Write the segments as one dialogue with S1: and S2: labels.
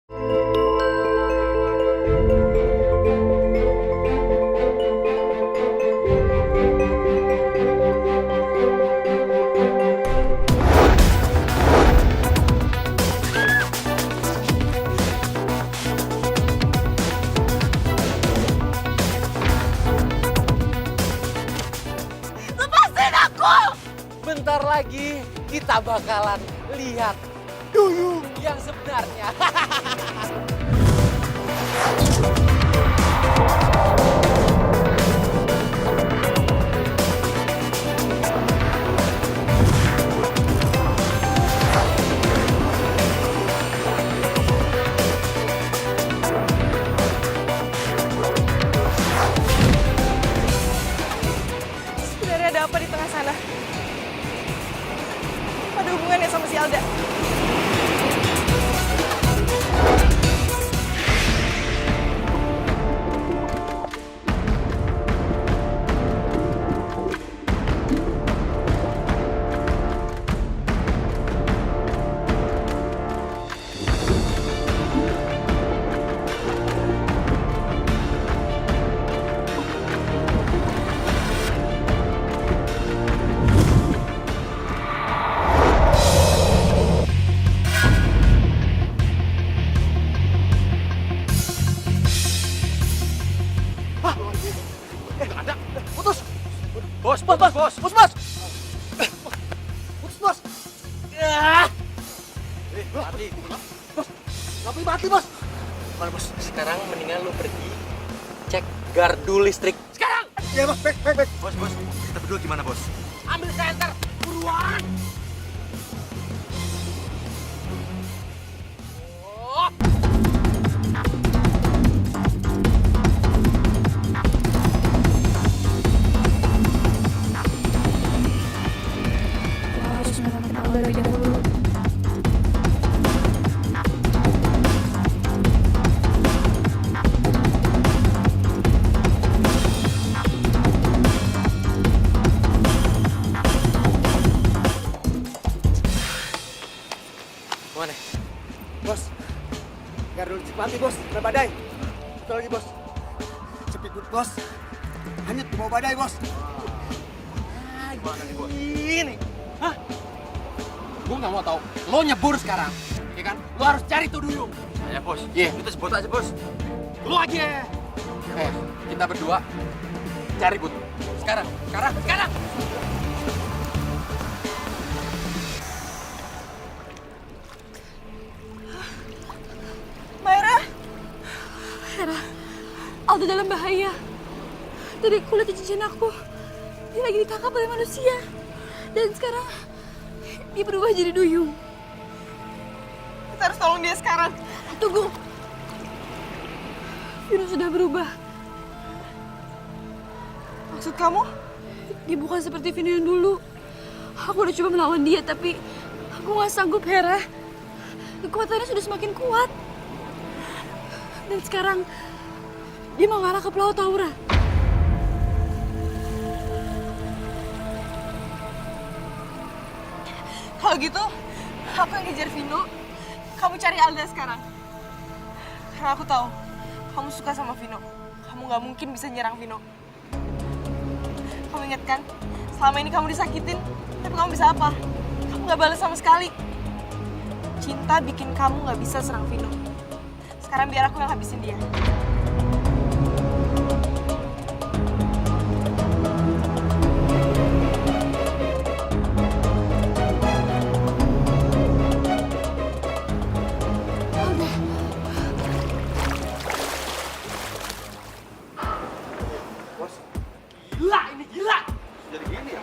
S1: Lepasin aku! Bentar lagi kita bakalan lihat duyung yang sebenarnya.
S2: Sebenarnya ada apa di tengah sana? Ada hubungannya sama si Alda?
S1: Bos. Mati. Bos, ngapain mati, Bos? Mana, Bos? Sekarang mendingan lu pergi cek gardu listrik. Sekarang!
S3: Iya, Bos. Baik.
S4: Bos, kita berdua gimana, Bos?
S1: Ambil senter, buruan! Oh.
S2: Harus menemukan Alda lebih dahulu.
S1: Kemana?
S3: Bos. Gardu listrik mati, Bos. Ada badai. Betul lagi, Bos. Cepit, Bos. Hanyut di bawah badai, Bos.
S4: Gimana nih, Bos?
S1: Ini. Hah? Gue nggak mau tahu. Lo nyebur sekarang, ya kan? Lo harus cari tuh duyung.
S4: Ya, Bos.
S1: Iya.
S4: Kita sebut aja, Bos.
S1: Lo aja. Kita berdua cari Bud. Sekarang.
S2: Mayra! Hera, Alda dalam bahaya. Tadi aku lihat cincin aku. Dia lagi ditangkap oleh manusia. Dan sekarang dia berubah jadi duyung. Kita harus tolong dia sekarang. Tunggu. Vino sudah berubah. Maksud kamu? Dia bukan seperti Vino yang dulu. Aku udah coba melawan dia, tapi aku gak sanggup, Hera. Kekuatannya sudah semakin kuat. Dan sekarang dia mengarah ke Pulau Taura. Kalau gitu, aku yang ngejar Vino. Kamu cari Alda sekarang. Karena aku tahu kamu suka sama Vino. Kamu gak mungkin bisa nyerang Vino. Kamu ingat kan? Selama ini kamu disakitin, tapi kamu bisa apa? Kamu gak balas sama sekali. Cinta bikin kamu gak bisa serang Vino. Sekarang biar aku yang habisin dia.
S1: Gila ini, gila.
S4: Jadi gini ya?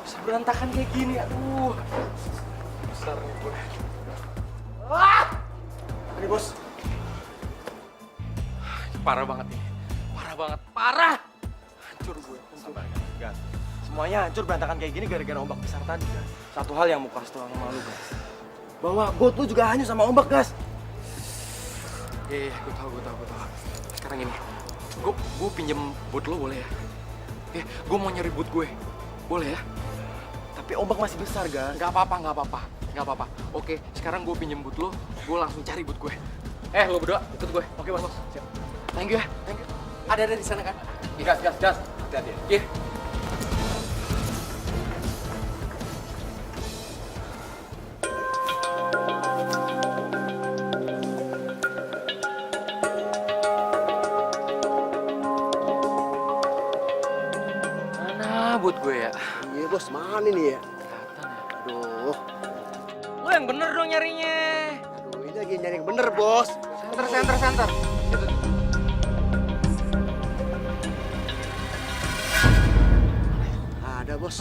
S1: Bisa berantakan kayak gini, aduh. Besar nih gue. Ah!
S3: Ini, Bos.
S1: Parah banget ini. Parah. Hancur gue.
S3: Sabar, Gas. Semuanya hancur berantakan kayak gini gara-gara ombak besar tadi, Gas. Satu hal yang mau kasih tau sama lu, Gas. Bahwa boat lu juga hanyut sama ombak, Gas.
S1: Iya, gue tahu. Sekarang ini, gue pinjem boot lo boleh ya? Gue mau nyari boot gue, boleh ya?
S3: Tapi ombak masih besar, Gas.
S1: Nggak apa-apa. Nggak apa-apa. Oke, sekarang gue pinjem boot lo, gue langsung cari boot gue. Lo berdua ikut gue. Oke, bos. Siap. Thank you ya, thank you. Ada di sana kan?
S4: Gas. Hati-hati.
S1: Iya. Mana boot gue ya?
S3: Iya bos, mana nih ya?
S1: Kelihatan ya.
S3: Aduh,
S1: Lo yang bener dong nyarinya.
S3: ini lagi nyari yang bener bos.
S1: Center. Itu.
S3: Ada bos.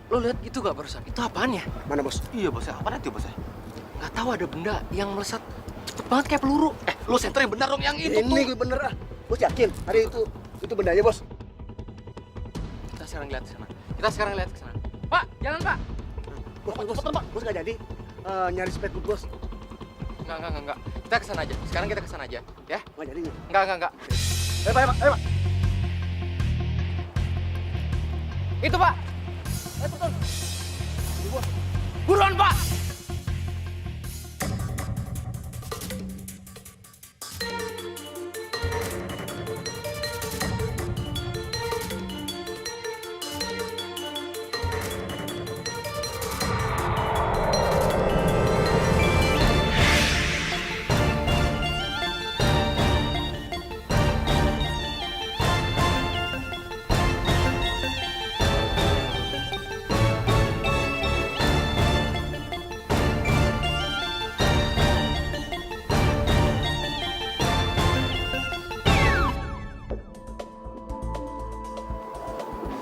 S1: Lo lihat itu gak barusan? Itu apaan ya?
S3: Mana bos?
S4: Iya bos, apa nanti bos?
S1: Gak tahu ada benda yang melesat cepet banget kayak peluru. Lo center yang bener dong yang itu
S3: Ini gue bener ah. Bos yakin? Hari itu bendanya bos.
S1: Kita sekarang lihat ke sana. Pak, jalan Pak.
S3: Bos nggak jadi nyari spek bos.
S1: Enggak. Kita ke sana aja. Sekarang kita ke sana aja, ya?
S3: Nggak jadi.
S1: Enggak.
S3: Ayo pak.
S1: Itu Pak.
S3: Ayo betul. Ini bos.
S1: Buruan Pak.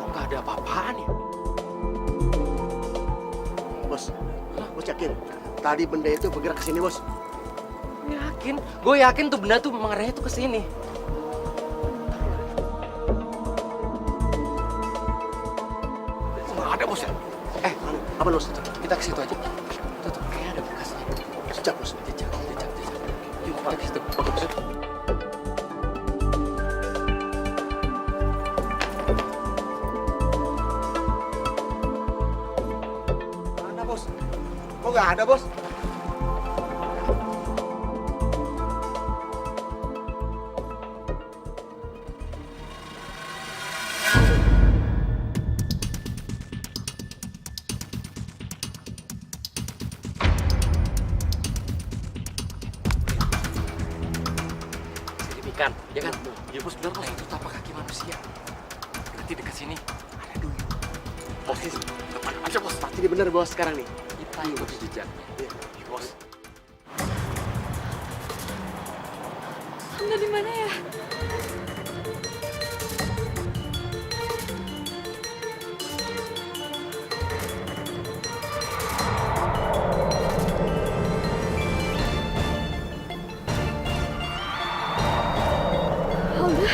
S1: Nggak ada apa-apaan ya?
S3: Bos yakin? Tadi benda itu bergerak ke sini bos.
S1: Gue yakin tuh benda tuh mengarahnya tuh ke sini.
S4: Nggak ada bos ya?
S3: Apa bos?
S1: Kita ke situ aja. Tuh, kayaknya ada bekasnya.
S3: Sejak bos.
S1: Jejak. Yuk, kita ke situ.
S3: Mana bos? Kok nggak ada bos?
S1: Ikan, ya kan?
S4: Iya bos, bener bos.
S1: Itu tapak kaki manusia. Berarti dekat sini ada duyung.
S3: Bos, depan aja bos. Pasti dia bener bos sekarang nih.
S1: Kita ikut jejaknya.
S3: Iya.
S4: Bos.
S2: Anda di mana ya? Alda.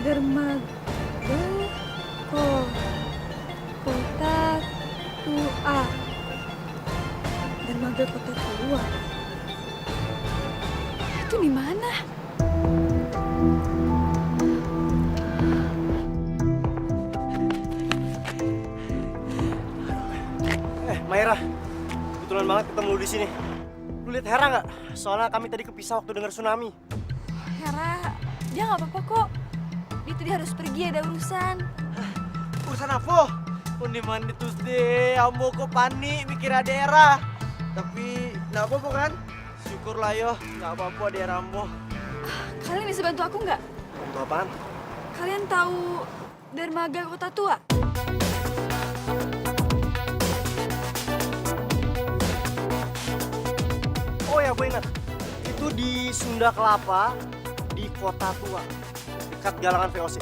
S2: Dermaga kota tua. Dermaga kota tua. Itu di mana?
S5: Maira, kebetulan banget ketemu lu di sini. Lu lihat Hera nggak? Soalnya kami tadi kepisah waktu dengar tsunami.
S2: Hera, dia nggak apa-apa kok. Dia tadi harus pergi, ada urusan.
S5: Urusan apa? Undi mandi terus deh, ambo kok panik mikir ada Hera. Tapi nggak apa-apa kan? Syukurlah yo, nggak apa-apa di Hera ambo.
S2: Kalian bisa bantu aku nggak?
S5: Bantu apaan?
S2: Kalian tahu dermaga kota tua?
S5: Oh ya, gue ingat. Itu di Sunda Kelapa, di Kota Tua, dekat galangan VOC.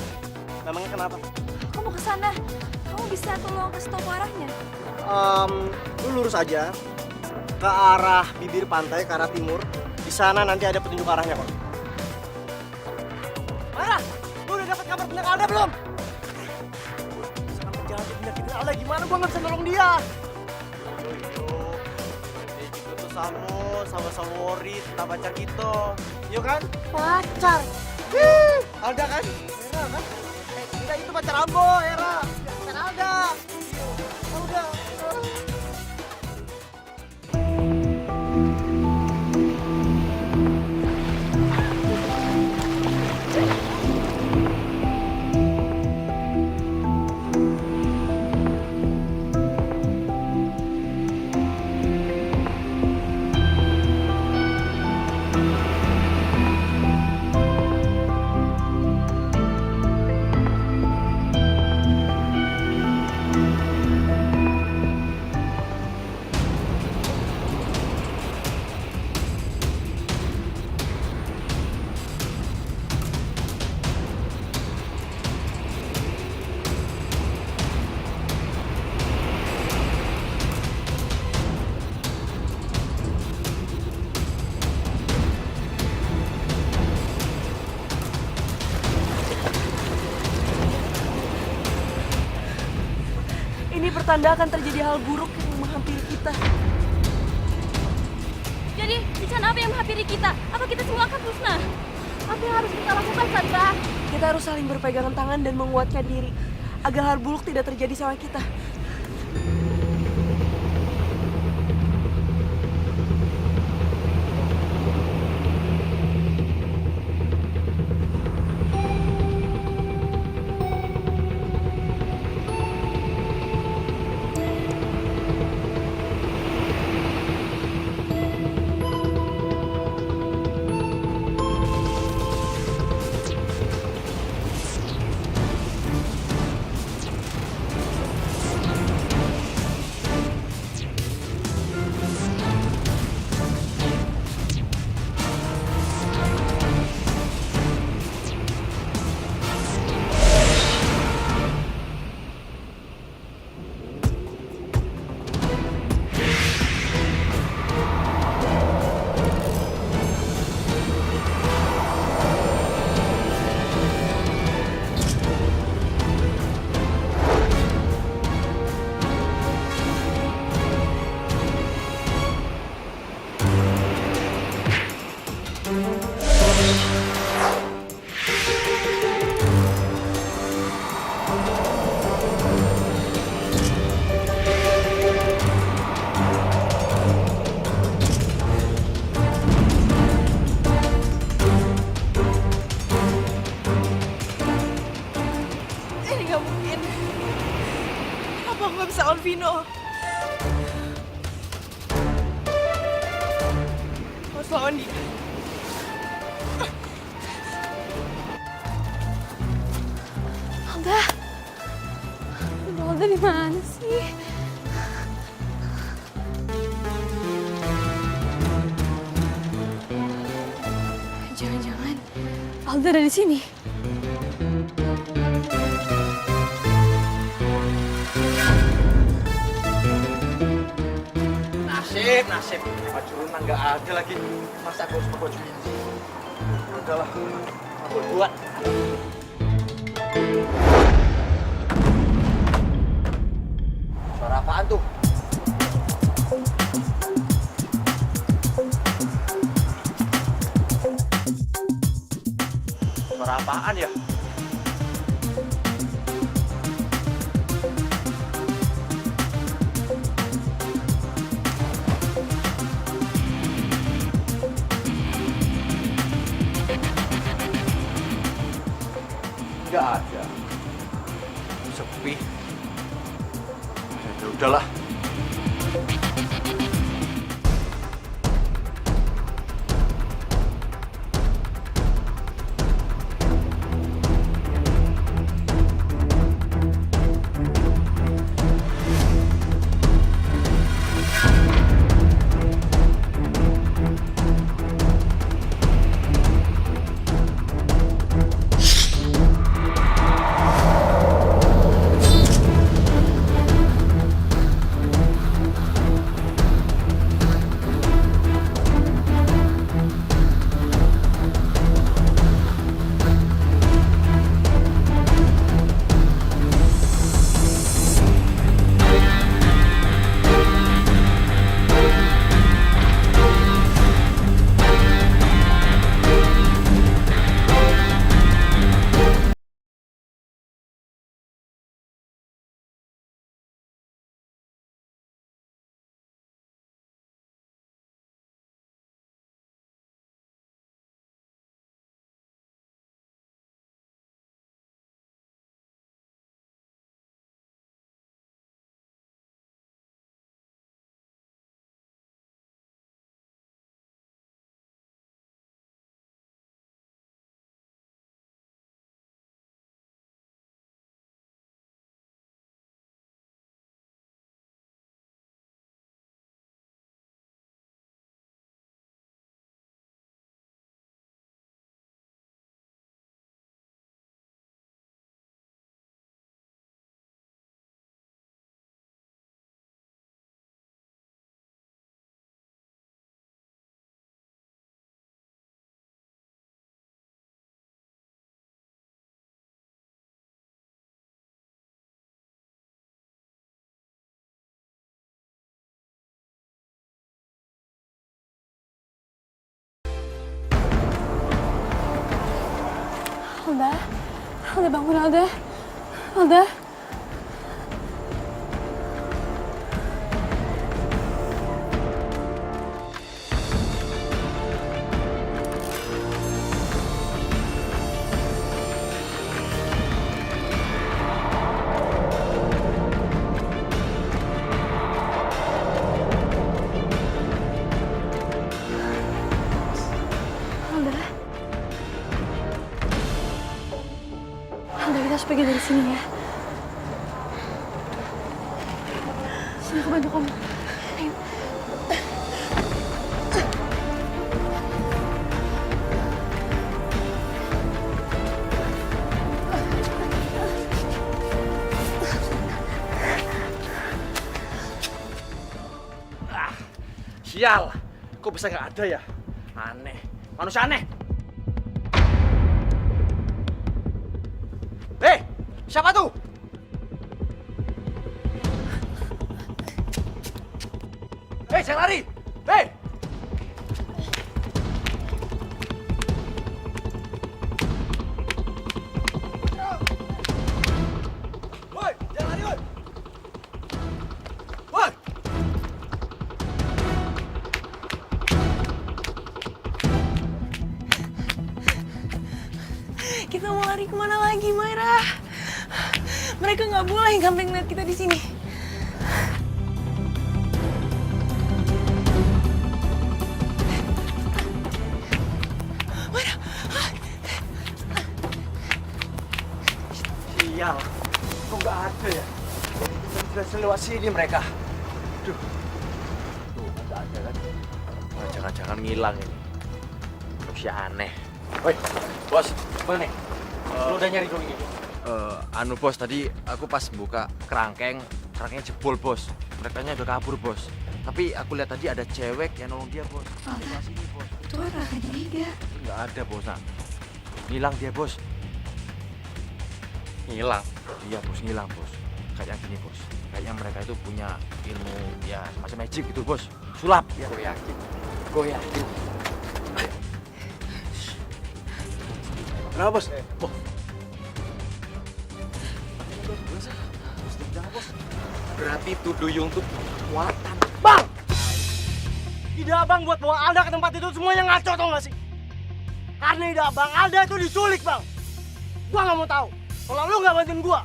S5: Namanya kenapa?
S2: Aku mau ke sana. Kamu bisa tolong kasih tahu arahnya?
S5: Lu lurus aja ke arah bibir pantai, ke arah timur. Di sana nanti ada petunjuk arahnya kok. Mana? Lu udah dapat kabar tentang Alda belum? Sampai jadi penyakit Alda gimana? Gua nggak bisa nolong dia. Kayak gitu tuh sama-sama worry tentang pacar gitu. Yuk kan? Pacar? Alda kan? Hera kan? Enggak, itu pacar Ambo, Hera. Kan Alda. Alda.
S2: Ini pertanda akan terjadi hal buruk yang menghampiri kita.
S6: Jadi, bencana apa yang menghampiri kita? Apa kita semua akan musnah? Apa yang harus kita lakukan, Sandra?
S2: Kita harus saling berpegangan tangan dan menguatkan diri agar hal buruk tidak terjadi sama kita. Ini nggak mungkin. Kenapa aku nggak bisa lawan Vino? Harus lawan dia.
S6: Alda. Alda di mana sih? Jangan-jangan Alda ada di sini.
S1: Nasib. Baju renang nggak ada lagi. Masa aku harus pakai baju ini? Udahlah, aku buat. Suara apaan tuh? Suara apaan ya? Nggak ada. Sepi. Ya udahlah.
S6: Alda, Alda bangun Alda, Alda. Alda, Alda kita harus pergi dari sini ya. Sini aku bantu kamu. Ayo.
S1: Sial, kok bisa nggak ada ya? Aneh, manusia aneh. Hei, siapa tuh? Hei, jangan lari! Hei! Woi, jangan lari, woi! Woi!
S2: Kita mau lari kemana lagi, Mayra? Mereka nggak boleh gampang lihat kita di sini.
S1: Sial, kok nggak ada ya? Sudah lewat sini mereka. Duh, tuh nggak ada kan? Wah, jangan-jangan ngilang ini. Manusia aneh. Woi, bos, mana nih? Lu udah nyari dulu ini?
S4: Anu bos, tadi aku pas buka kerangkengnya jebol bos. Mereka udah kabur bos. Tapi aku lihat tadi ada cewek yang nolong dia bos. Di sini bos.
S6: Itu kan kakak Diga.
S4: Nggak ada bos. Nah. Ngilang dia bos.
S1: Ngilang.
S4: Iya bos, ngilang bos. Kayak gini bos. Kayaknya mereka itu punya ilmu ya semacam magic gitu bos. Sulap ya.
S1: Gue yakin. Gue yakin.
S3: Kenapa bos?
S1: Berarti itu duyung tuh kekuatan.
S5: Bang! Ide abang buat bawa Alda ke tempat itu semuanya ngaco tau gak sih? Karena ide abang Alda itu diculik bang. Gua nggak mau tahu. Kalau lu nggak bantuin gua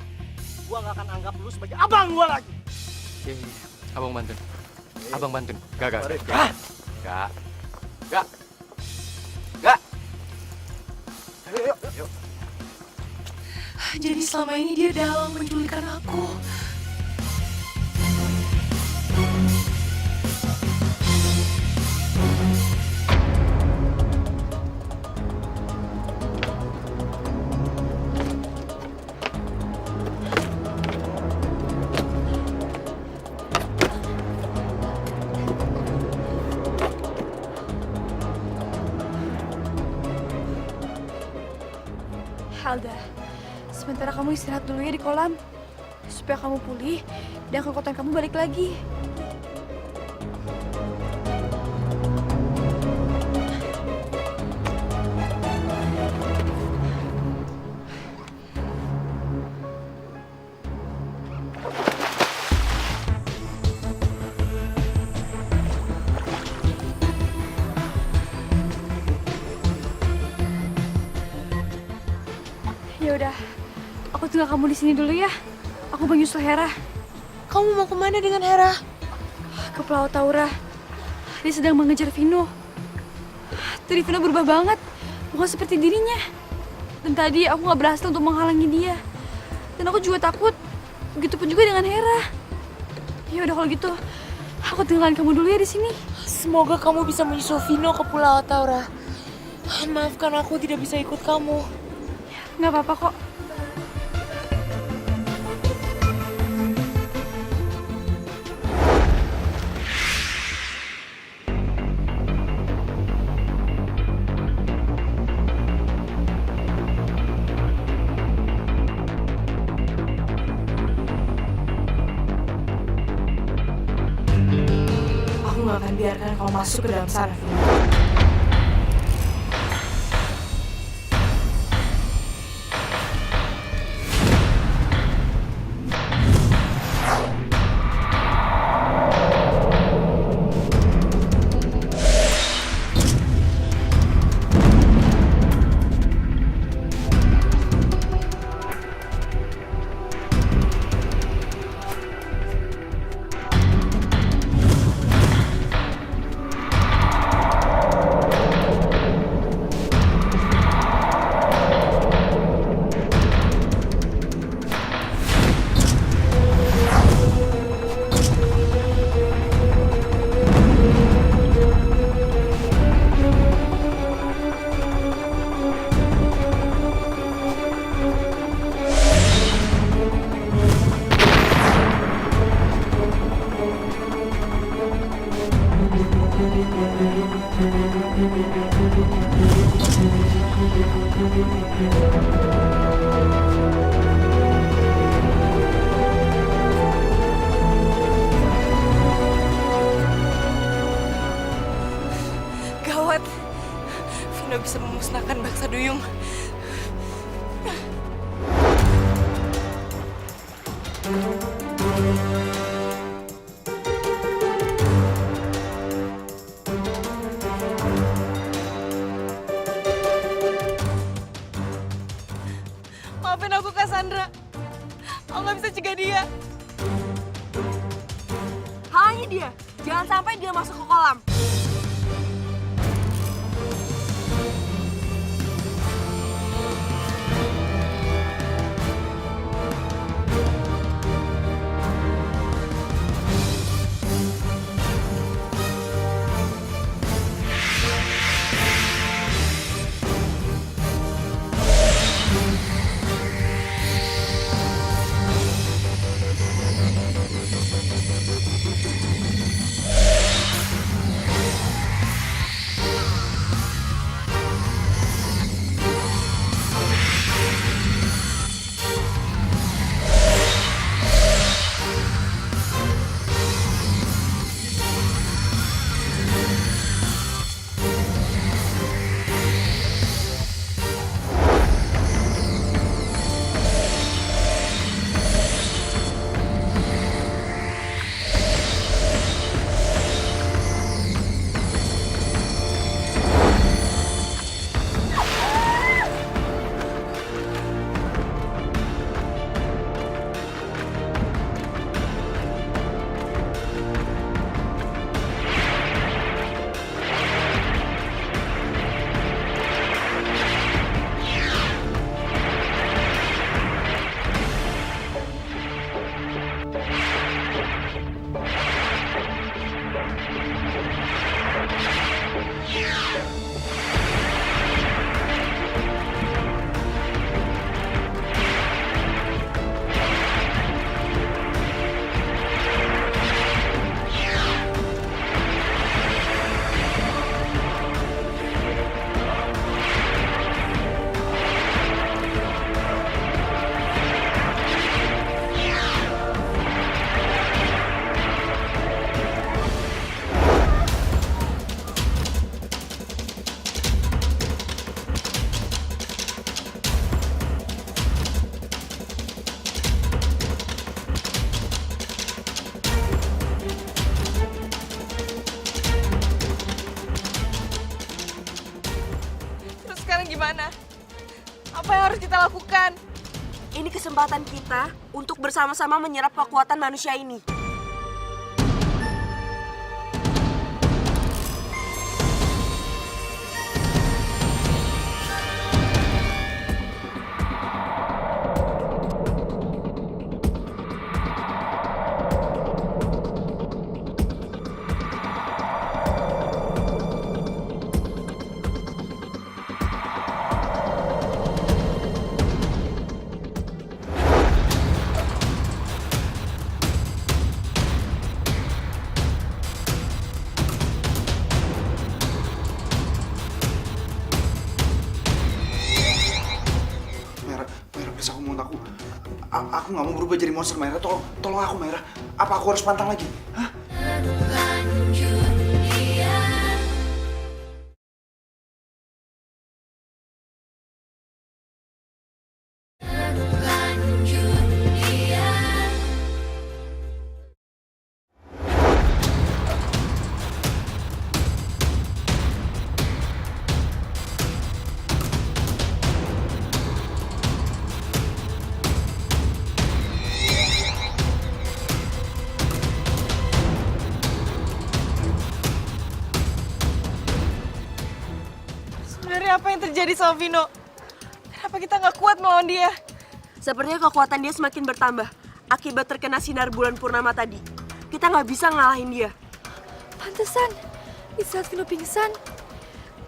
S5: nggak akan anggap lu sebagai abang gua lagi.
S1: Iya, abang bantuin. Abang bantuin. Gak.
S4: Hah? Gak. Yuk.
S2: Jadi selama ini dia dalang menculikan aku.
S6: Alda, sementara kamu istirahat dulu ya di kolam. Supaya kamu pulih dan kekuatan kamu balik lagi. Ya udah, aku tinggal kamu di sini dulu ya. Aku mau nyusul Hera
S2: Kamu mau kemana dengan Hera?
S6: ke Pulau Taura. Dia sedang mengejar Vino. Tadi Vino berubah banget, bukan seperti dirinya. Dan tadi aku nggak berhasil untuk menghalangi dia. Dan aku juga takut. Begitupun juga dengan Hera. Ya udah kalau gitu, aku tinggalin kamu dulu ya di sini.
S2: Semoga kamu bisa menyusul Vino ke Pulau Taura. Maafkan aku tidak bisa ikut kamu.
S6: Nggak apa-apa kok.
S2: Aku nggak akan biarkan kau masuk ke dalam sana, Vino. Maafin aku, Cassandra. Aku nggak bisa cegah dia. Halangi dia. Jangan sampai dia masuk ke kolam. Gimana? Apa yang harus kita lakukan? Ini kesempatan kita untuk bersama-sama menyerap kekuatan manusia ini.
S3: Aku nggak mau berubah jadi monster, Maira. Tolong aku, Maira. Apa aku harus pantang lagi? Hah?
S2: Sebenarnya apa yang terjadi sama Vino? Kenapa kita nggak kuat melawan dia? Sepertinya kekuatan dia semakin bertambah akibat terkena sinar bulan purnama tadi. Kita nggak bisa ngalahin dia.
S6: Pantesan, di saat Vino pingsan,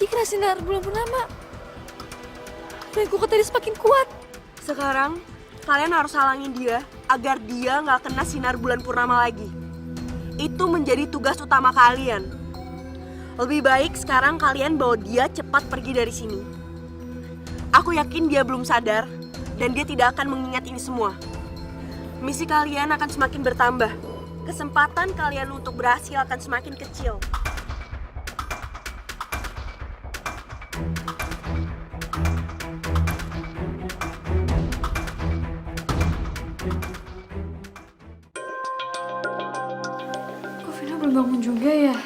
S6: dia kena sinar bulan purnama. Dan kok tadi semakin kuat.
S2: Sekarang, kalian harus halangin dia agar dia nggak kena sinar bulan purnama lagi. Itu menjadi tugas utama kalian. Lebih baik sekarang kalian bawa dia cepat pergi dari sini. Aku yakin dia belum sadar dan dia tidak akan mengingat ini semua. Misi kalian akan semakin bertambah. Kesempatan kalian untuk berhasil akan semakin kecil.
S6: Kok Vino belum bangun juga ya?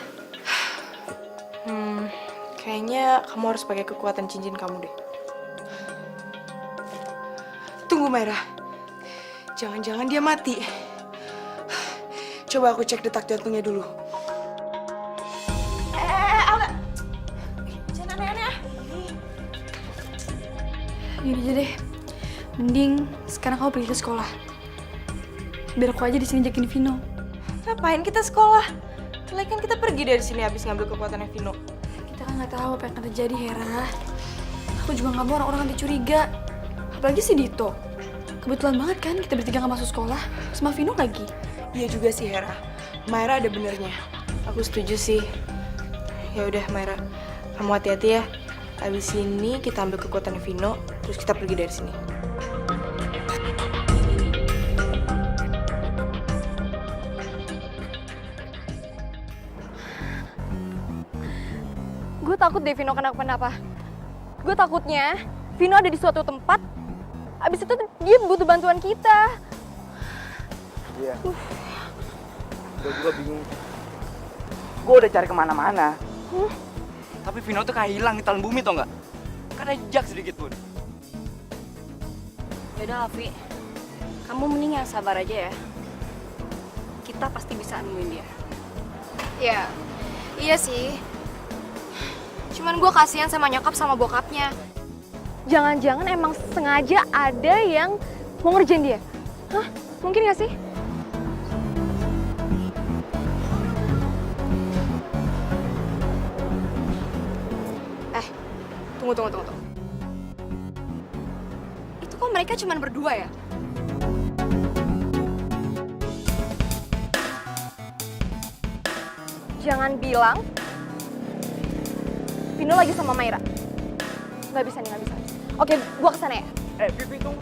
S2: Kayaknya kamu harus pakai kekuatan cincin kamu deh. Tunggu, Mayra. Jangan-jangan dia mati. Coba aku cek detak jantungnya dulu. Alda. Jangan aneh-aneh ah.
S6: Gini aja deh. Mending sekarang kamu pergi ke sekolah. Biar aku aja di sini jagain Vino.
S2: Ngapain kita sekolah? Like kan kita pergi dari sini habis ngambil kekuatannya Vino.
S6: Kita kan nggak tahu apa yang akan terjadi, Hera. Aku juga nggak mau orang-orang nanti curiga. Apalagi si Dito. Kebetulan banget kan kita bertiga nggak masuk sekolah. Sama Vino lagi.
S2: Iya juga sih, Hera. Mayra ada benernya. Aku setuju sih. Ya udah, Mayra. Kamu hati-hati ya. Habis ini kita ambil kekuatan Vino, terus kita pergi dari sini.
S6: Gue takut deh Vino kenapa-napa. Gue takutnya Vino ada di suatu tempat. Abis itu dia butuh bantuan kita.
S3: Iya. Gue juga bingung. Gue udah cari kemana-mana.
S1: Tapi Vino tuh kayak hilang di telan bumi tau nggak? Kan ada jejak sedikit pun.
S7: Yaudah Afi, kamu mending yang sabar aja ya. Kita pasti bisa nemuin dia.
S6: Ya, iya sih. Cuman gue kasihan sama nyokap sama bokapnya. Jangan-jangan emang sengaja ada yang mau ngerjain dia. Hah? Mungkin gak sih? Tunggu. Itu kok mereka cuma berdua ya? Jangan bilang Vino lagi sama Mayra. Nggak bisa. Oke, gua kesana ya.
S1: Vivi tunggu.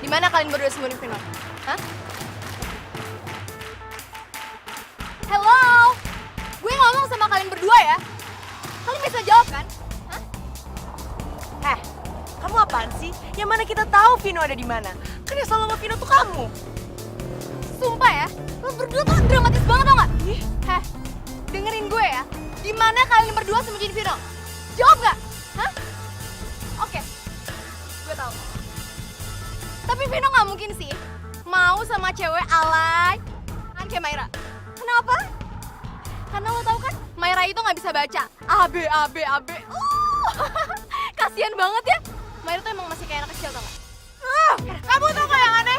S6: Di mana kalian berdua sembunyi Vino? Hah? Hello? Gue ngomong sama kalian berdua ya. Kalian bisa jawab kan? Hah?
S2: Kamu apaan sih? Yang mana kita tahu Vino ada di mana? Kan yang selalu sama Vino tuh kamu.
S6: Sumpah ya, lo berdua tuh dramatis banget tau gak? Heh, dengerin gue ya. Di mana kalian berdua sembunyiin Vino? Jawab gak? Hah? Oke, gue tahu. Tapi Vino gak mungkin sih mau sama cewek alay kayak Mayra. Kenapa? Karena lo tau kan, Mayra itu gak bisa baca. A, B. Kasian banget ya. Mayra tuh emang masih kayak anak kecil tau gak?
S2: Kamu tau gak yang aneh?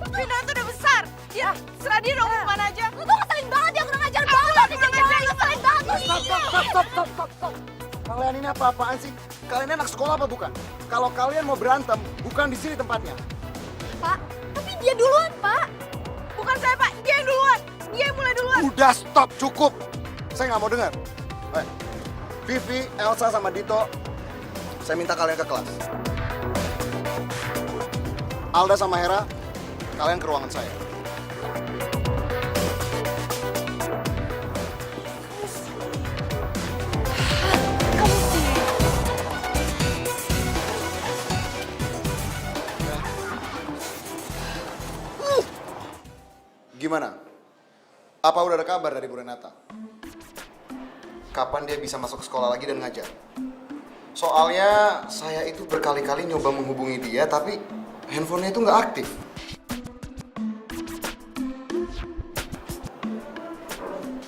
S2: Vino tuh udah besar. Ya, serah dia dong kemana aja.
S6: Lo tuh ngeselin banget ya, kurang ajar banget. Ngeselin banget lo.
S3: Stop. Kalian ini apa-apaan sih? Kalian anak sekolah apa bukan? Kalau kalian mau berantem, bukan di sini tempatnya.
S6: Pak, tapi dia duluan, Pak.
S2: Bukan saya, Pak. Dia yang duluan. Dia yang mulai duluan.
S3: Udah stop, cukup. Saya nggak mau dengar. Vivi, Elsa, sama Dito, saya minta kalian ke kelas. Alda sama Hera, kalian ke ruangan saya. Gimana? Apa udah ada kabar dari Bu Renata? Kapan dia bisa masuk sekolah lagi dan ngajar? Soalnya saya itu berkali-kali nyoba menghubungi dia, tapi handphonenya itu nggak aktif.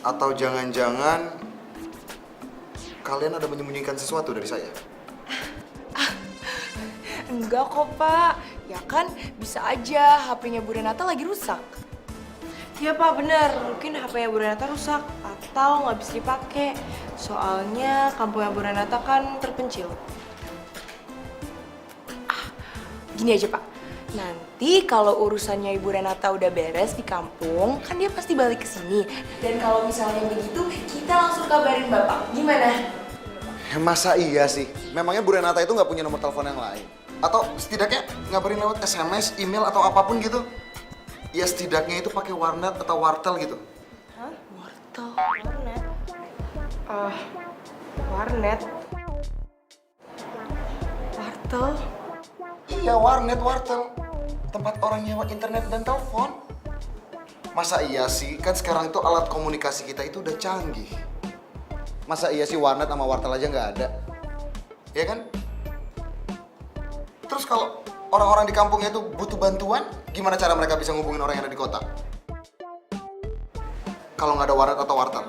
S3: Atau jangan-jangan kalian ada menyembunyikan sesuatu dari saya?
S2: Enggak kok, Pak. Ya kan, bisa aja HP-nya Bu Renata lagi rusak. Iya, Pak, bener. Mungkin HP-nya Bu Renata rusak atau nggak bisa dipakai. Soalnya kampungnya Bu Renata kan terpencil. Gini aja, Pak. Nanti kalau urusannya Ibu Renata udah beres di kampung, kan dia pasti balik ke sini. Dan kalau misalnya begitu, kita langsung kabarin Bapak. Gimana?
S3: Masa iya sih? Memangnya Bu Renata itu nggak punya nomor telepon yang lain? Atau setidaknya ngabarin lewat SMS, email, atau apapun gitu? Ya setidaknya itu pakai warnet atau wartel gitu.
S2: Hah? Wartel? Warnet? Warnet? Wartel?
S3: Iya, warnet, wartel. Tempat orang nyewa internet dan telepon. Masa iya sih? Kan sekarang itu alat komunikasi kita itu udah canggih. Masa iya sih warnet sama wartel aja nggak ada? Ya kan? Terus kalau orang-orang di kampungnya itu butuh bantuan, gimana cara mereka bisa ngubungin orang yang ada di kota? Kalau nggak ada warnet atau wartel?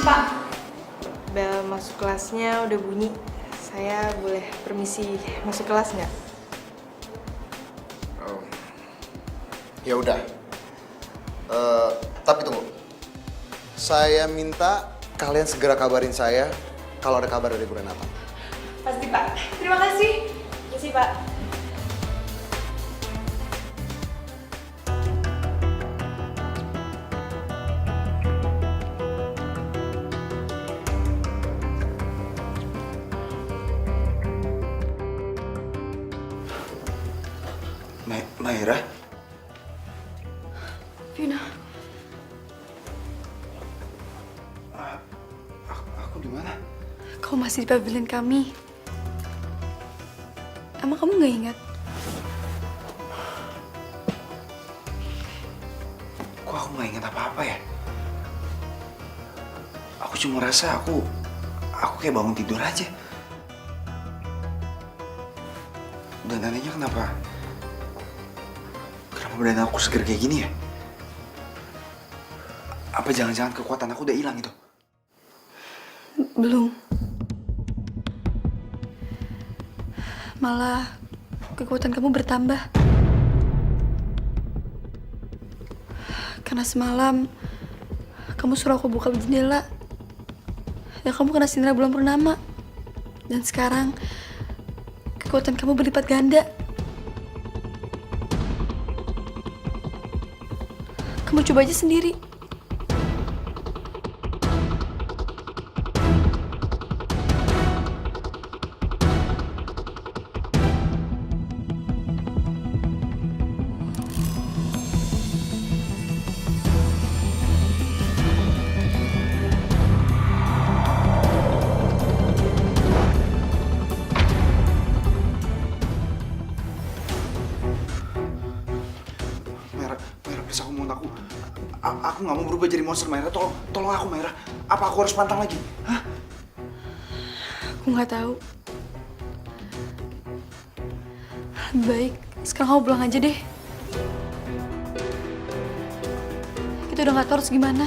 S2: Pak, bel masuk kelasnya udah bunyi. Saya boleh permisi masuk kelas nggak?
S3: Oh. Ya udah. Tapi tunggu. Saya minta kalian segera kabarin saya kalau ada kabar dari Bu Renata.
S2: Pasti, Pak. Terima kasih. Terima kasih, Pak.
S3: Maira?
S6: Vino,
S3: Aku di mana?
S6: kau masih di pavilion kami. Emang kamu nggak ingat?
S8: Kok aku nggak ingat apa-apa ya? Aku cuma rasa aku kayak bangun tidur aja. Dan anehnya kenapa badan aku seger kayak gini ya? Apa jangan-jangan kekuatan aku udah hilang itu?
S6: Belum. Malah kekuatan kamu bertambah. Karena semalam kamu suruh aku buka jendela. Dan kamu kena sinar bulan purnama. Dan sekarang kekuatan kamu berlipat ganda. Kamu coba aja sendiri.
S8: Please, aku mohon aku nggak mau berubah jadi monster, Maira. Tolong aku, Maira. Apa aku harus pantang lagi? Hah?
S6: Aku nggak tahu. Lebih baik sekarang kamu pulang aja deh. Kita udah nggak tahu harus gimana.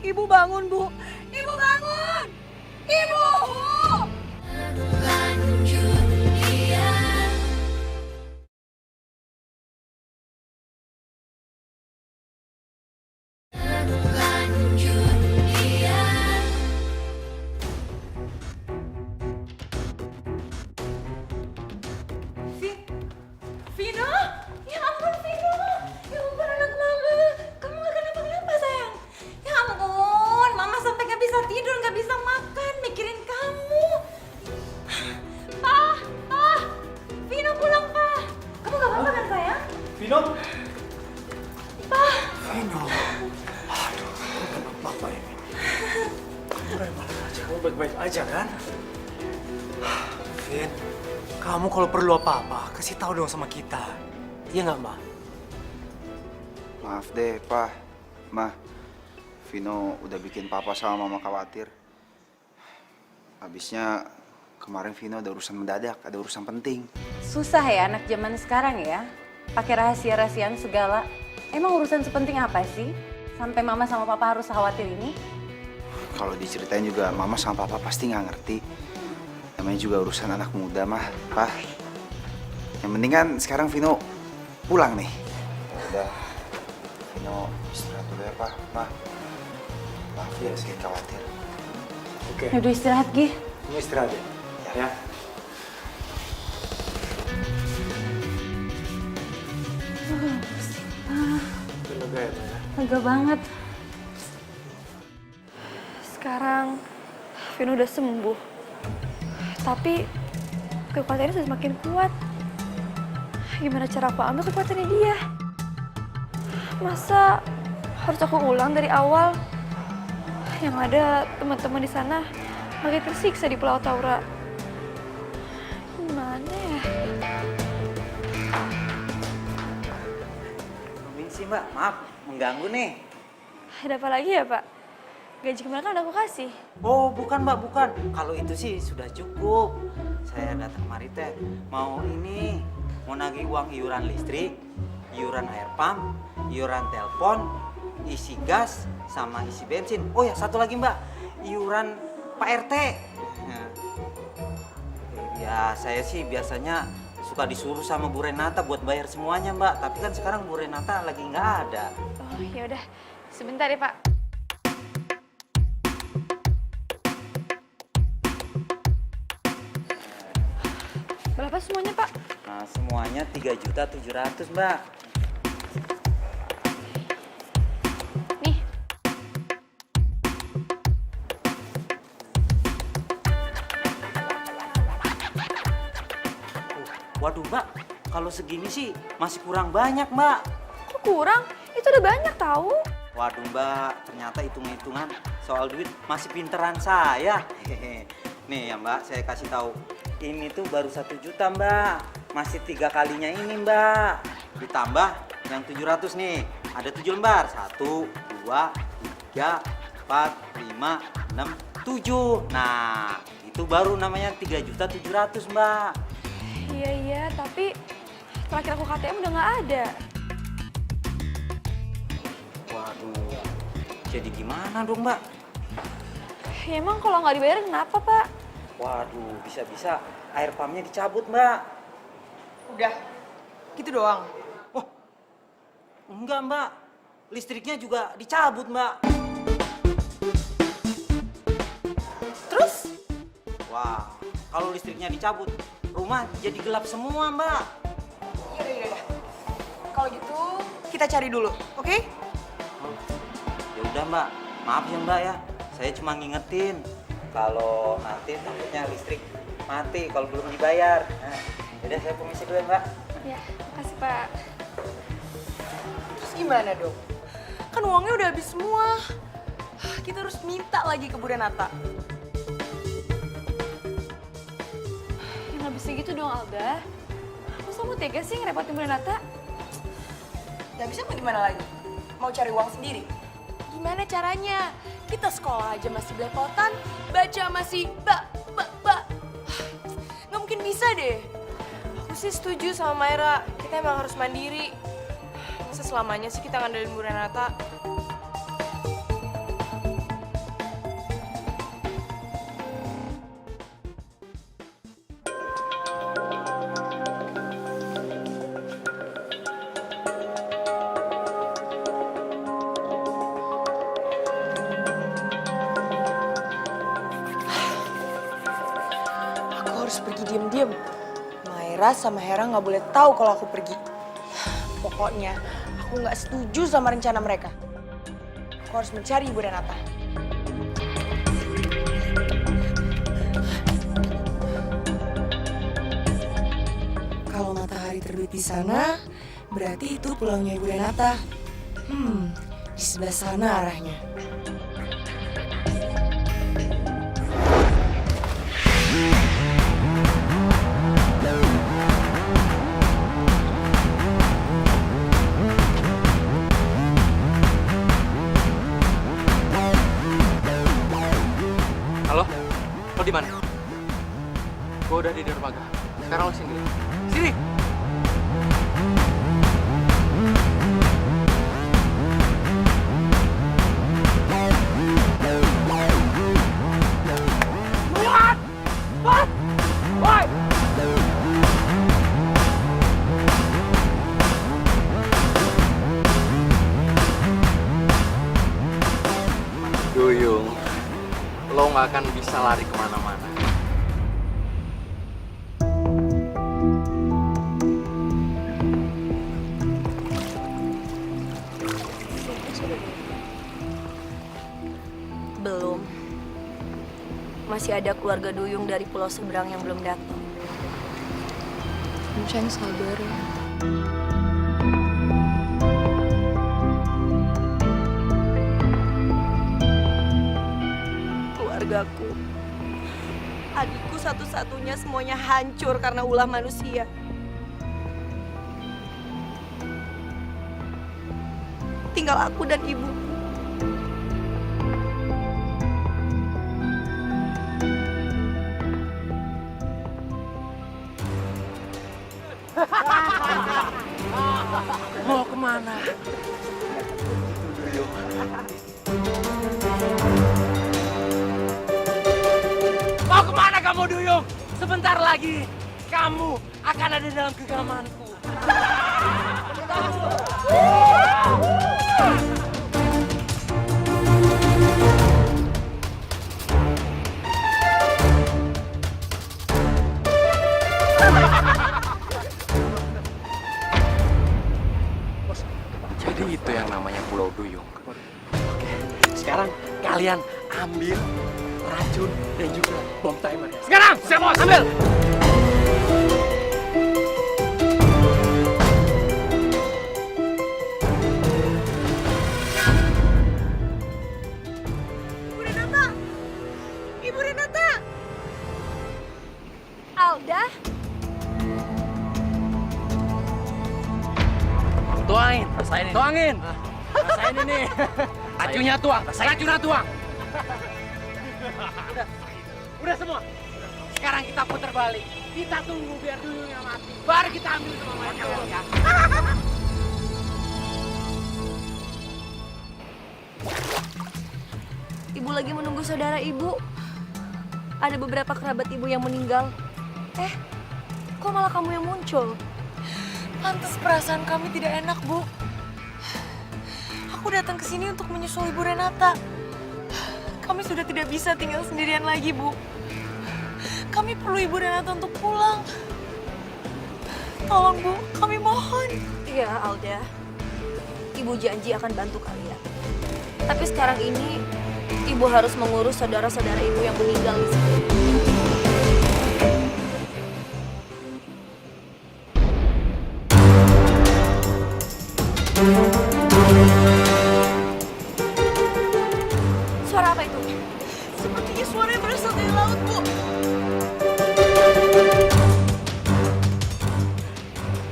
S2: Ibu bangun, Bu. Ibu bangun. Ibu.
S6: Vino? Ya ampun, Vino. Ya ampun, anak mama. Kamu gak kenapa-kenapa, sayang. Ya ampun, mama sampai gak bisa tidur, gak bisa makan, mikirin kamu. Pa, Vino pulang, Pa. Kamu gak apa-apa kan, sayang?
S5: Vino?
S6: Pa.
S5: Vino. Aduh, kenapa ini? Kamu baik-baik aja, kamu baik-baik aja kan? Vin, kamu kalau perlu apa-apa, kasih tahu dong sama kita. Iya nggak, Ma?
S8: Maaf deh, Pa. Ma, Vino udah bikin Papa sama Mama khawatir. Habisnya kemarin Vino ada urusan mendadak, ada urusan penting.
S7: Susah ya anak zaman sekarang ya, pakai rahasia-rahasiaan segala. Emang urusan sepenting apa sih? Sampai mama sama papa harus khawatir ini?
S8: Kalau diceritain juga Mama sama Papa pasti nggak ngerti. Namanya juga urusan anak muda, mah, Pa. Yang penting kan sekarang Vino pulang nih. Udah, Vino istirahat dulu ya, Pa. Ma, maaf ya sedikit khawatir.
S5: Oke,
S7: Udah istirahat, Gi.
S5: kamu istirahat ya. Ya. Lega ya, Ma, ya?
S7: Lega banget.
S6: Sekarang Vino udah sembuh. Tapi kekuatannya sudah semakin kuat. Gimana cara aku ambil kekuatannya dia? Masa harus aku ulang dari awal? Yang ada teman-teman di sana makin tersiksa di Pulau Taura. Gimana ya?
S8: Permisi mbak, maaf mengganggu nih.
S6: Ada apa lagi ya, Pak? Gaji kemarin kan udah aku kasih.
S8: Oh bukan mbak, bukan. Kalau itu sih sudah cukup. Saya datang kemari teh mau nagih uang iuran listrik, iuran air pump, iuran telepon, isi gas, sama isi bensin. Oh ya satu lagi mbak, iuran Pak RT. Nah, ya saya sih biasanya suka disuruh sama Bu Renata buat bayar semuanya mbak. Tapi kan sekarang Bu Renata lagi nggak ada.
S6: Oh ya udah, sebentar ya Pak. Berapa semuanya Pak?
S8: Nah semuanya 3.700.000 mbak.
S6: Nih.
S8: Waduh mbak, kalau segini sih masih kurang banyak mbak.
S6: Kok kurang? Itu udah banyak tahu.
S8: Waduh mbak, ternyata hitung-hitungan soal duit masih pinteran saya. Hehehe. Nih ya mbak, saya kasih tahu. Ini tuh baru 1 juta mbak. Masih 3 kalinya ini mbak. Ditambah yang 700 nih. Ada 7 lembar. 1, 2, 3, 4, 5, 6, 7. Nah, itu baru namanya 3.700.000 mbak.
S6: Iya, tapi terakhir aku KTM udah nggak ada.
S8: Waduh, jadi gimana dong mbak?
S6: Ya, emang kalau nggak dibayar kenapa Pak?
S8: Waduh, bisa-bisa air pumpnya dicabut mbak.
S2: Udah, gitu doang.
S8: Oh, enggak mbak. Listriknya juga dicabut mbak.
S2: Terus?
S8: Wah, kalau listriknya dicabut, rumah jadi gelap semua mbak.
S2: Yaudah. Kalau gitu, kita cari dulu, oke?
S8: Oh, ya udah mbak, maaf ya mbak ya. Saya cuma ngingetin kalau nanti takutnya listrik mati kalau belum dibayar. Nah, yaudah saya permisi dulu ya mbak.
S6: Ya, makasih Pak.
S2: Terus gimana dong? Kan uangnya udah habis semua. Kita harus minta lagi ke Bu Renata.
S6: Ya nggak bisa gitu dong Alda. Masa kamu tega sih ngerepotin Bu Renata?
S2: Gak bisa mau gimana lagi? Mau cari uang sendiri? Gimana caranya? Kita sekolah aja masih belepotan, baca masih ba. Nggak mungkin bisa deh. Aku sih setuju sama Maira, kita emang harus mandiri. Masa selamanya sih kita ngandelin Bu Renata? Aku harus pergi diem-diem. Maira sama Hera nggak boleh tahu kalau aku pergi. Pokoknya aku nggak setuju sama rencana mereka. Aku harus mencari Ibu Renata. Kalau matahari terbit di sana, berarti itu pulaunya Ibu Renata. Di sebelah sana arahnya.
S4: Halo? Lo di mana? Gue udah di dermaga. Sekarang lo sini. Sini! Duyung, lo nggak akan bisa lari kemana-mana.
S9: Belum. Masih ada keluarga Duyung dari pulau seberang yang belum datang.
S6: Sunshine sabar ya.
S2: Keluargaku, adikku satu-satunya semuanya hancur karena ulah manusia. Tinggal aku dan ibuku.
S5: Mau kemana? Mau kemana kamu, Duyung? Sebentar lagi kamu akan ada dalam genggamanku.
S1: Jadi itu yang namanya Pulau Duyung. Sekarang kalian ambil racun dan juga bom timer. Sekarang, saya mau ambil.
S2: Ibu Renata! Ibu Renata!
S6: Alda?
S5: Tuangin, rasain ini. Tuangin. Rasain ini. Racunnya tuang, racunnya tuang. Udah semua. Sekarang kita putar balik. Kita tunggu biar Duyungnya mati. Baru kita ambil semua mayatnya.
S2: Ibu lagi menunggu saudara ibu. Ada beberapa kerabat ibu yang meninggal. Kok malah kamu yang muncul? Pantes perasaan kami tidak enak, Bu. Aku datang ke sini untuk menyusul Ibu Renata. Kami sudah tidak bisa tinggal sendirian lagi, Bu. Kami perlu Ibu Renata untuk pulang. Tolong, Bu, kami mohon. Iya, Alda. Ibu janji akan bantu kalian. Tapi sekarang ini, Ibu harus mengurus saudara-saudara Ibu yang meninggal di sini. Suara apa itu? Sepertinya suara yang berasal dari laut, Bu.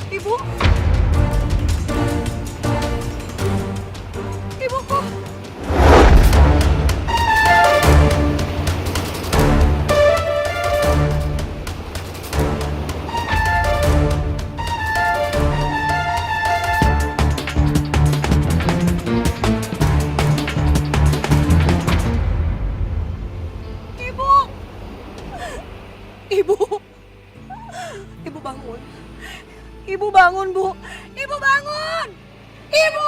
S2: Ibu? Ibuku? Ibu! Ibu bangun. Ibu bangun, Bu. Ibu bangun! Ibu!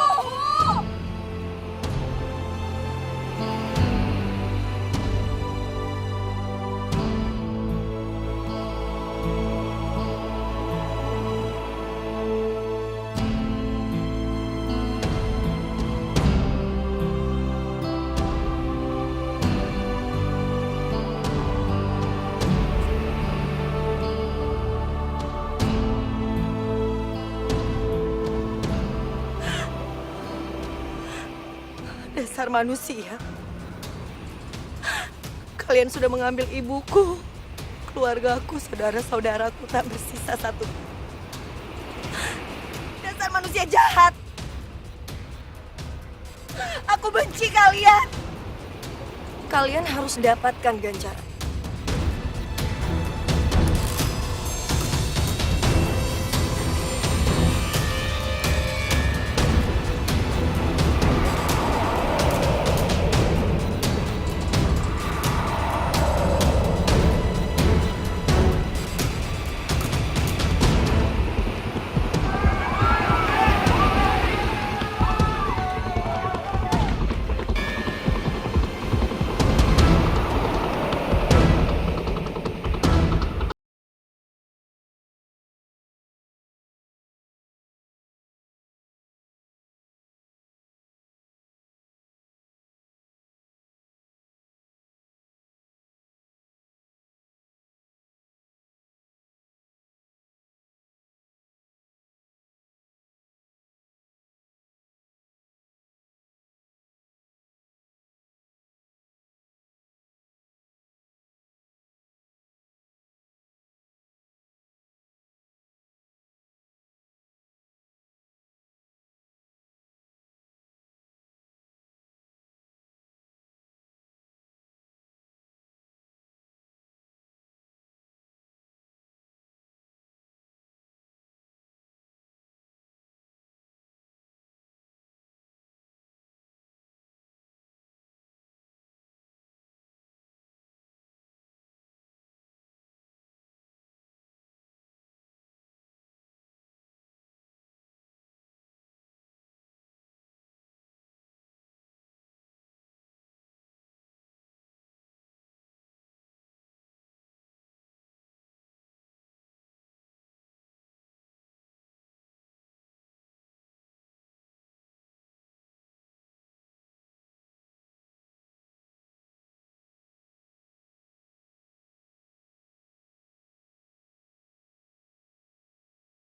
S2: Dasar manusia. Kalian sudah mengambil ibuku, keluargaku, saudara-saudaraku, tak bersisa satu. Dasar manusia jahat. Aku benci kalian. Kalian harus dapatkan ganjaran.